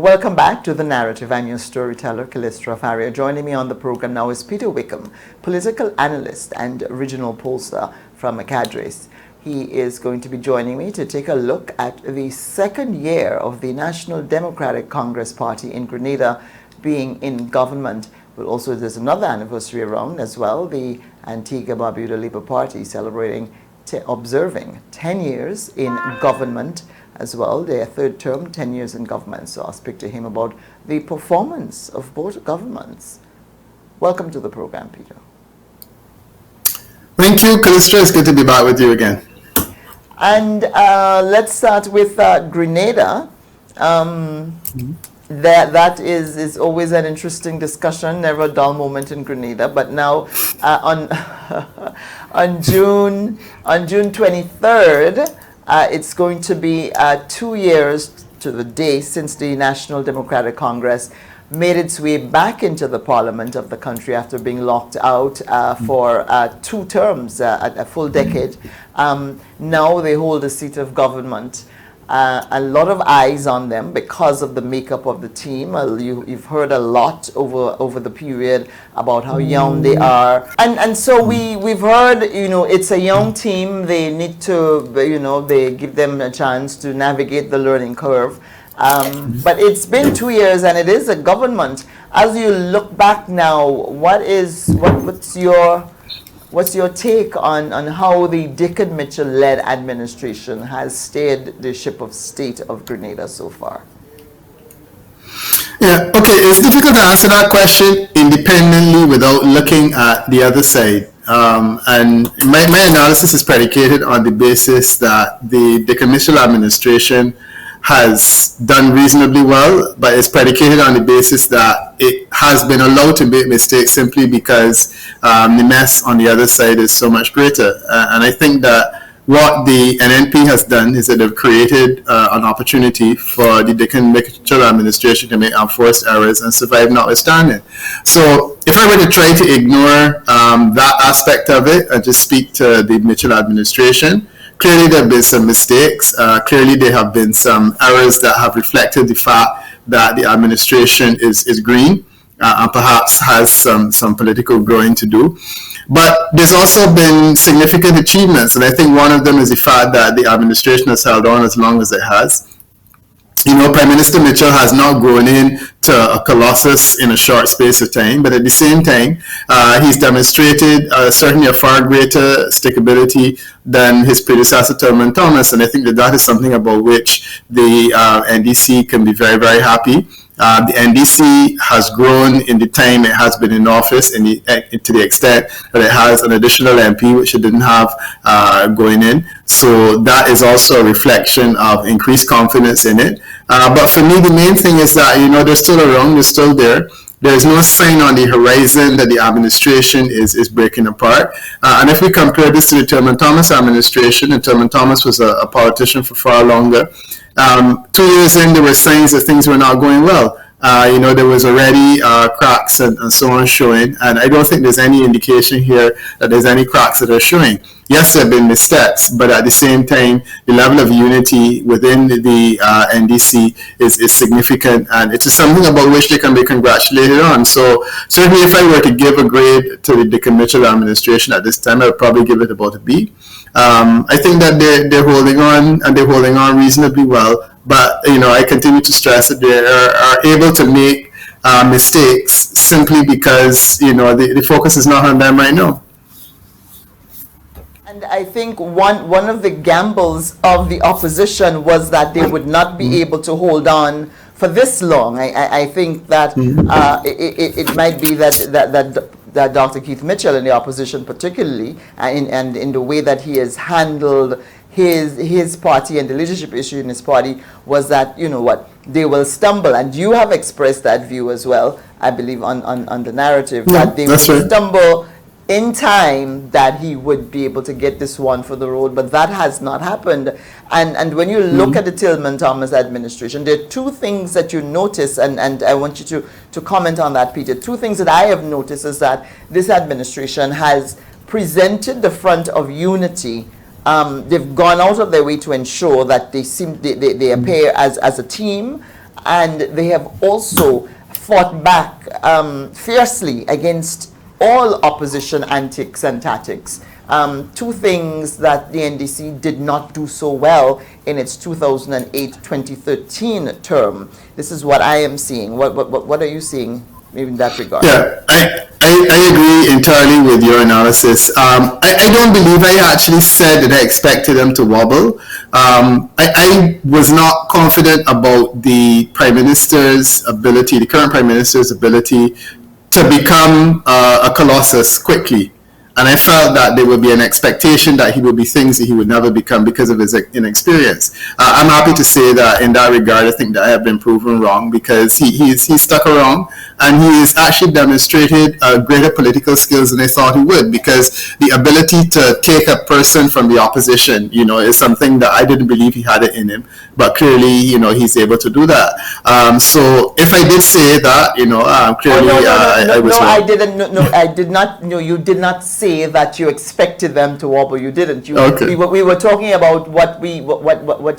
Welcome back to The Narrative. I'm your storyteller, Callistra Faria. Joining me on the program now is Peter Wickham, political analyst and regional pollster from Cadres. He is going to be joining me to take a look at the second year of the National Democratic Congress Party in Grenada being in government. But also there's another anniversary around as well, the Antigua-Barbuda Labour Party celebrating, observing 10 years in government as well, their third term, 10 years in government. So I'll speak to him about the performance of both governments. Welcome to the program, Peter. Thank you, Callistra. It's good to be back with you again. And let's start with Grenada. That is always an interesting discussion, never a dull moment in Grenada. But now on June 23rd, it's going to be 2 years to the day since the National Democratic Congress made its way back into the parliament of the country after being locked out for 2 terms, a full decade. Now they hold a seat of government. A lot of eyes on them because of the makeup of the team. You've heard a lot over the period about how young they are, and so we've heard, it's a young team. They need to, they give them a chance to navigate the learning curve. But it's been 2 years and it is a government. As you look back now, what's your take on how the Dickon Mitchell-led administration has steered the ship of state of Grenada so far? Yeah, okay, it's difficult to answer that question independently without looking at the other side. And my analysis is predicated on the basis that the Dickon Mitchell administration has done reasonably well, but it's predicated on the basis that it has been allowed to make mistakes simply because the mess on the other side is so much greater. And I think that what the NNP has done is that they've created an opportunity for the Dickon Mitchell administration to make unforced errors and survive notwithstanding. So if I were to try to ignore that aspect of it and just speak to the Mitchell administration, clearly there have been some mistakes. Clearly there have been some errors that have reflected the fact that the administration is green and perhaps has some political growing to do. But there's also been significant achievements, and I think one of them is the fact that the administration has held on as long as it has. Prime Minister Mitchell has not grown into a colossus in a short space of time, but at the same time, he's demonstrated certainly a far greater stickability than his predecessor, Thurman Thomas, and I think that is something about which the NDC can be very, very happy. The NDC has grown in the time it has been in office to the extent that it has an additional MP, which it didn't have going in. So that is also a reflection of increased confidence in it. But for me, the main thing is that, they're still around, they're still there. There's no sign on the horizon that the administration is breaking apart. And if we compare this to the Thurman Thomas administration, and Thurman Thomas was a politician for far longer, 2 years in, there were signs that things were not going well. There was already cracks and so on showing, and I don't think there's any indication here that there's any cracks that are showing. Yes, there have been missteps, but at the same time, the level of unity within the NDC is significant, and it is something about which they can be congratulated on. So certainly if I were to give a grade to the Dickon Mitchell administration at this time, I would probably give it about a B. I think that they're holding on, and they're holding on reasonably well. But I continue to stress that they are able to make mistakes simply because the focus is not on them right now. And I think one of the gambles of the opposition was that they would not be able to hold on for this long. I think that it might be that Dr. Keith Mitchell and the opposition particularly, and in the way that he has handled his party and the leadership issue in his party, was that, they will stumble. And you have expressed that view as well, I believe, on the narrative, that they will stumble in time, that he would be able to get this one for the road, but that has not happened. And when you look at the Thurman Thomas administration, there are 2 things that you notice, and I want you to comment on that, Peter. 2 things that I have noticed is that this administration has presented the front of unity. They've gone out of their way to ensure that they appear as a team, and they have also fought back fiercely against all opposition antics and tactics. Two things that the NDC did not do so well in its 2008-2013 term. This is what I am seeing. What are you seeing in that regard? Yeah, I agree entirely with your analysis. I don't believe I actually said that I expected them to wobble. I was not confident about the Prime Minister's ability, the current Prime Minister's ability to become a colossus quickly. And I felt that there would be an expectation that he would be things that he would never become because of his inexperience. I'm happy to say that in that regard, I think that I have been proven wrong, because he's stuck around and he has actually demonstrated greater political skills than I thought he would, because the ability to take a person from the opposition, is something that I didn't believe he had it in him. But clearly, he's able to do that. So if I did say that, clearly I was wrong. I didn't. No, I did not. No, you did not say that you expected them to wobble. You didn't. Okay. We were talking about what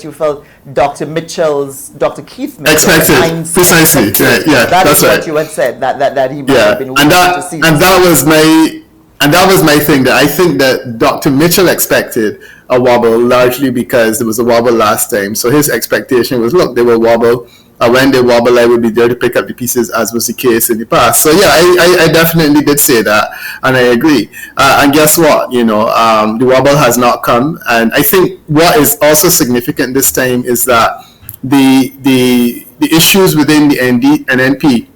you felt Dr. Keith Mitchell expected. Precisely. Yeah, that's right. what you had said. That he might have been willing to see. And that was my thing. That I think that Dr. Mitchell expected a wobble largely because there was a wobble last time. So his expectation was, look, they will wobble. When they wobble, I would be there to pick up the pieces, as was the case in the past. So yeah, I definitely did say that, and I agree. And guess what? The wobble has not come. And I think what is also significant this time is that the issues within the ND and NP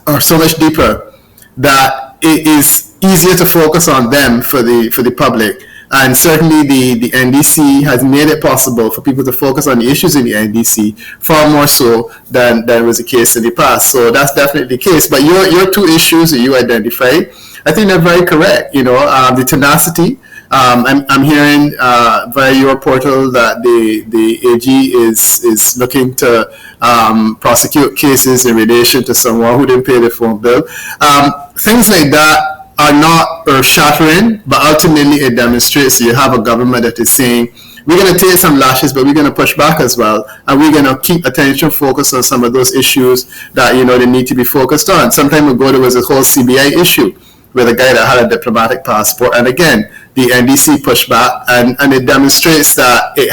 are so much deeper that it is easier to focus on them for the public. And certainly the NDC has made it possible for people to focus on the issues in the NDC far more so than was the case in the past. So that's definitely the case. But your two issues that you identified, I think they're very correct. The tenacity. I'm hearing via your portal that the AG is looking to prosecute cases in relation to someone who didn't pay the phone bill. Things like that are not earth-shattering, but ultimately it demonstrates that you have a government that is saying, we're going to take some lashes, but we're going to push back as well, and we're going to keep attention focused on some of those issues that they need to be focused on. Some time ago there was a whole CBI issue with a guy that had a diplomatic passport, and again the NDC pushed back, and it demonstrates that it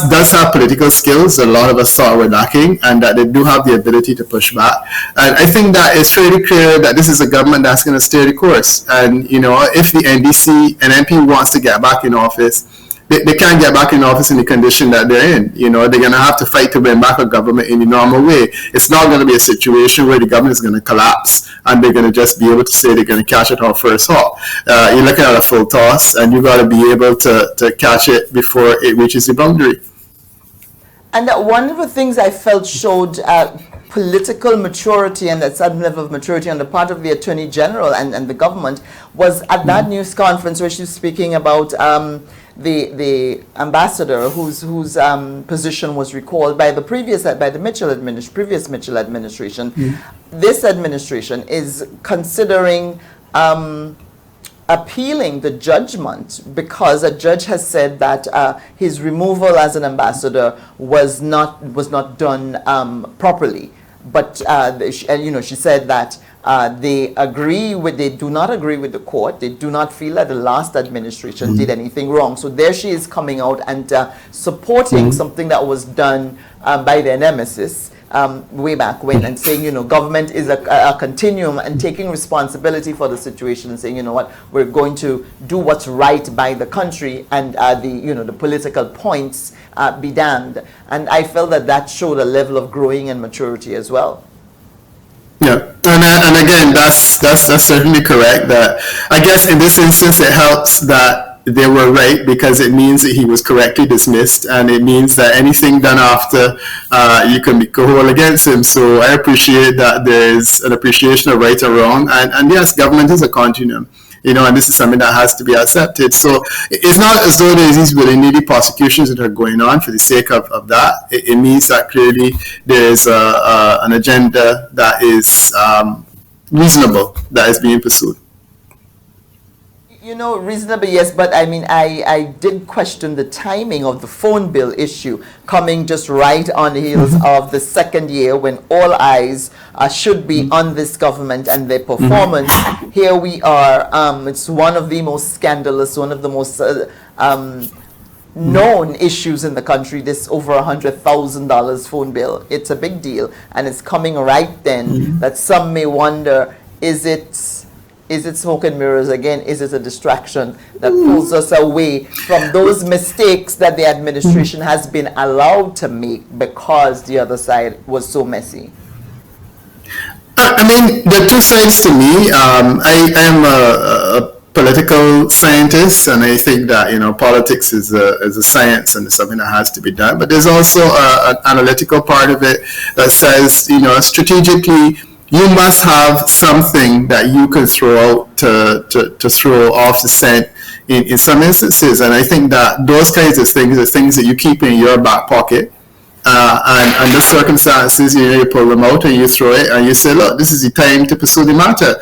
does have political skills that a lot of us thought were lacking, and that they do have the ability to push back. And I think that it's fairly clear that this is a government that's going to steer the course. And if the NDC and MP wants to get back in office, they can't get back in office in the condition that they're in. They're going to have to fight to win back a government in the normal way. It's not going to be a situation where the government is going to collapse and they're going to just be able to say they're going to catch it on first hop. You're looking at a full toss, and you've got to be able to catch it before it reaches the boundary. And one of the things I felt showed political maturity and a certain level of maturity on the part of the Attorney General and the government was at that news conference where she was speaking about the ambassador whose position was recalled by the previous Mitchell administration. This administration is considering appealing the judgment because a judge has said that his removal as an ambassador was not done properly. But she said that they do not agree with the court. They do not feel that the last administration did anything wrong. So there she is coming out and supporting something that was done by their nemesis way back when, and saying, government is a continuum, and taking responsibility for the situation and saying, what, we're going to do what's right by the country, and the political points be damned. And I felt that showed a level of growing and maturity as well. Yeah, and again, that's certainly correct. That I guess in this instance it helps that they were right, because it means that he was correctly dismissed, and it means that anything done after you can go whole against him. So I appreciate that there's an appreciation of right or wrong, and yes, government is a continuum. And this is something that has to be accepted. So it's not as though there's these willy-nilly prosecutions that are going on for the sake of that. It means that clearly there's an agenda that is reasonable, that is being pursued. Reasonably, yes, but I mean, I did question the timing of the phone bill issue coming just right on the heels of the second year when all eyes should be on this government and their performance. Here we are. It's one of the most scandalous, one of the most known issues in the country, this over $100,000 phone bill. It's a big deal, and it's coming right then that some may wonder, is it smoke and mirrors again? Is it a distraction that pulls us away from those mistakes that the administration has been allowed to make because the other side was so messy? I mean, there are two sides to me. I am a political scientist, and I think that politics is a science and it's something that has to be done. But there's also an analytical part of it that says, strategically, you must have something that you can throw out to throw off the scent in some instances. And I think that those kinds of things are things that you keep in your back pocket. And under circumstances, you pull them out and you throw it and you say, look, this is the time to pursue the matter.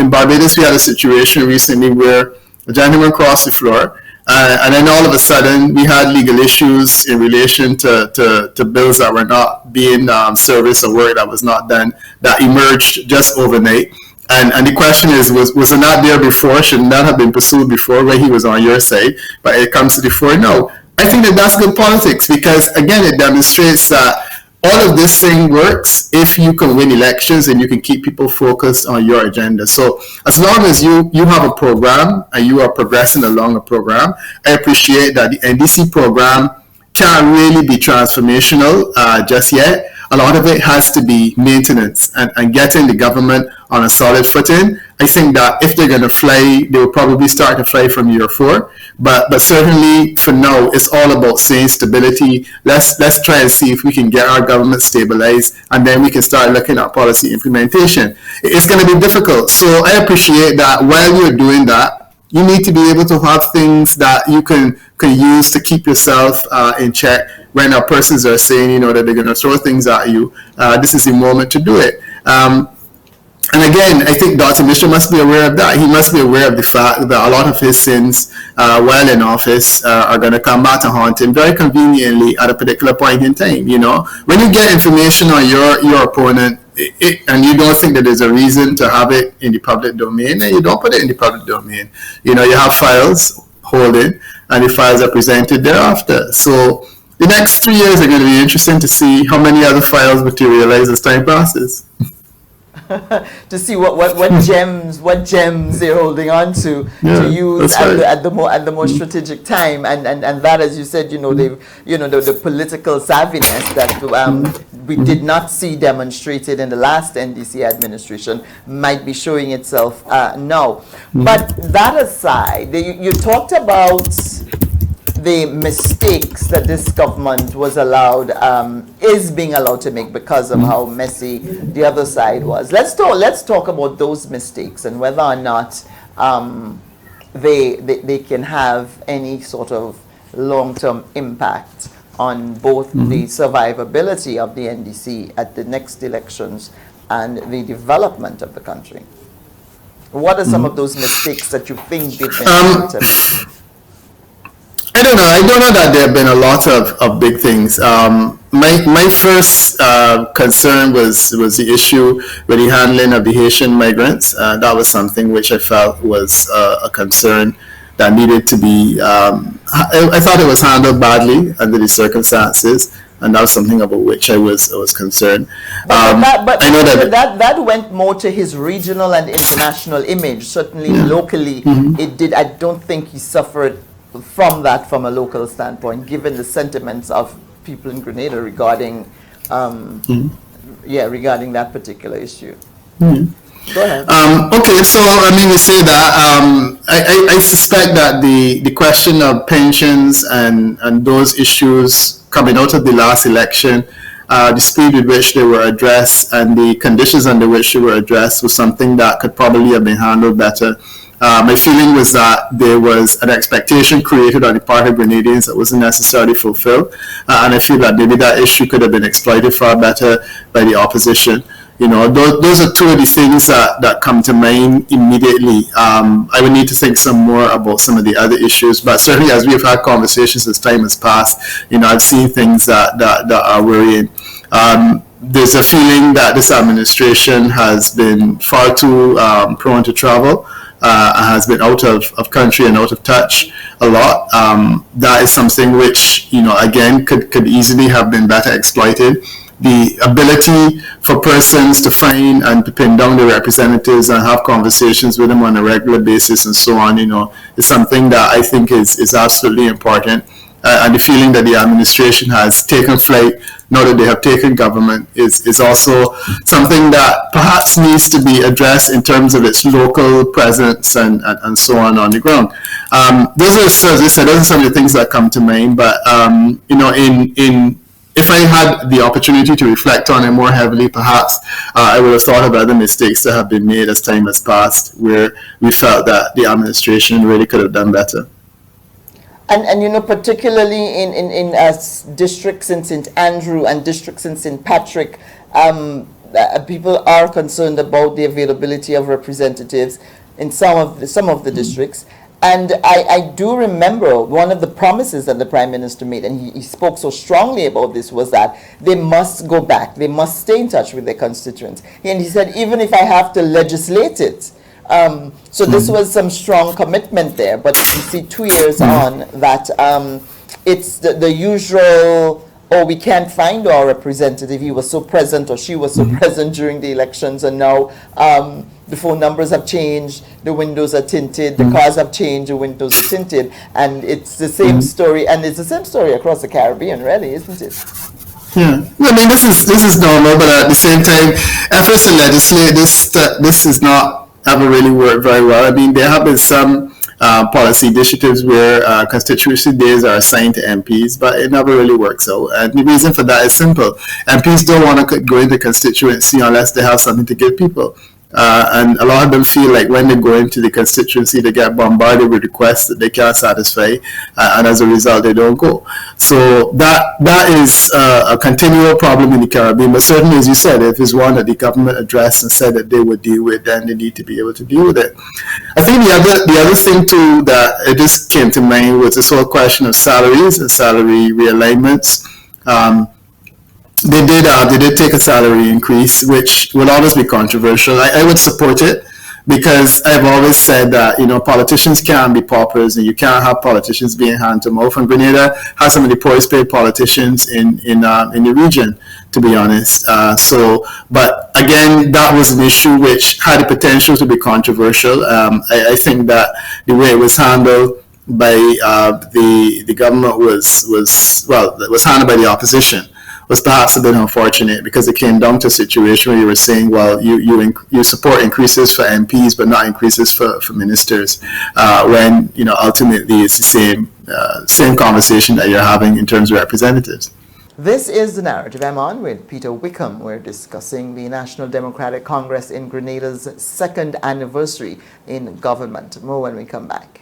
In Barbados, we had a situation recently where a gentleman crossed the floor. And then all of a sudden, we had legal issues in relation to bills that were not being serviced or work that was not done that emerged just overnight. And the question is, was it not there before? Should not have been pursued before when he was on your side? But it comes to the fore. No, I think that's good politics because, again, it demonstrates that all of this thing works if you can win elections and you can keep people focused on your agenda. So as long as you have a program and you are progressing along a program, I appreciate that the NDC program can't really be transformational just yet. A lot of it has to be maintenance and getting the government on a solid footing. I think that if they're going to fly, they will probably start to fly from year 4. But certainly for now, it's all about saying stability. Let's try and see if we can get our government stabilized, and then we can start looking at policy implementation. It's going to be difficult. So I appreciate that while you're doing that, you need to be able to have things that you can use to keep yourself in check when our persons are saying, that they're going to throw things at you. This is the moment to do it. And again, I think Dr. Mitchell must be aware of that. He must be aware of the fact that a lot of his sins while in office are going to come back to haunt him very conveniently at a particular point in time. When you get information on your opponent, and you don't think that there's a reason to have it in the public domain, then you don't put it in the public domain. You have files holding, and the files are presented thereafter. So the next 3 years are going to be interesting to see how many other files materialize as time passes. To see what gems they're holding on to use at the more strategic time, and that, as you said, they've the political savviness that we did not see demonstrated in the last NDC administration might be showing itself now. But that aside, you talked about the mistakes that this government was is being allowed to make because of how messy the other side was. Let's talk about those mistakes and whether or not they can have any sort of long-term impact on both the survivability of the NDC at the next elections and the development of the country. What are some of those mistakes that you think they've been I don't know that there have been a lot of big things. My first concern was the issue with the handling of the Haitian migrants. That was something which I felt was a concern that needed to be, I thought it was handled badly under the circumstances, and that was something about which I was concerned. But I know that went more to his regional and international image. Certainly locally, it did. I don't think he suffered from that from a local standpoint, given the sentiments of people in Grenada regarding regarding that particular issue. Go ahead. Okay, so you say that I suspect that the question of pensions and those issues coming out of the last election, the speed with which they were addressed and the conditions under which they were addressed was something that could probably have been handled better. My feeling was that there was an expectation created on the part of Grenadians that wasn't necessarily fulfilled, and I feel that maybe that issue could have been exploited far better by the opposition. those are two of the things that come to mind immediately. I would need to think some more about some of the other issues, but certainly as we've had conversations as time has passed, I've seen things that are worrying. There's a feeling that this administration has been far too prone to travel, has been out of country and out of touch a lot. That is something which, again, could easily have been better exploited. The ability for persons to find and to pin down their representatives and have conversations with them on a regular basis and so on, is something that I think is absolutely important. And the feeling that the administration has taken flight now that they have taken government is also something that perhaps needs to be addressed in terms of its local presence and so on the ground. Those are, as I said, those are some of the things that come to mind. But if I had the opportunity to reflect on it more heavily, perhaps I would have thought of other mistakes that have been made as time has passed, where we felt that the administration really could have done better. And particularly in districts in St. Andrew and districts in St. Patrick, people are concerned about the availability of representatives in some of the districts. And I do remember one of the promises that the Prime Minister made, and he spoke so strongly about this, was that they must go back, they must stay in touch with their constituents. And he said, even if I have to legislate it. So this was some strong commitment there. But you see 2 years on that it's the usual, we can't find our representative, he was so present or she was so present during the elections, and now the phone numbers have changed, the windows are tinted, the cars have changed, the windows are tinted, and it's the same story, and it's the same story across the Caribbean, really, isn't it? Yeah, I mean, this is normal, but at the same time, efforts to legislate this is not ever really worked very well. I mean, there have been some policy initiatives where constituency days are assigned to MPs, but it never really works out. And the reason for that is simple. MPs don't want to go into constituency unless they have something to give people. And a lot of them feel like when they go into the constituency, they get bombarded with requests that they can't satisfy, and as a result, they don't go. So that is a continual problem in the Caribbean. But certainly, as you said, if it's one that the government addressed and said that they would deal with, then they need to be able to deal with it. I think the other thing too that it just came to mind was this whole question of salaries and salary realignments. They did take a salary increase, which will always be controversial. I would support it because I've always said that, politicians can't be paupers and you can't have politicians being hand to mouth. And Grenada has some of the poorest paid politicians in the region, to be honest. But again, that was an issue which had the potential to be controversial. I think that the way it was handled by the government was handled by the opposition was perhaps a bit unfortunate, because it came down to a situation where you were saying, well, you support increases for MPs but not increases for ministers, when ultimately it's the same conversation that you're having in terms of representatives. This is The Narrative. I'm on with Peter Wickham. We're discussing the National Democratic Congress in Grenada's 2nd anniversary in government. More when we come back.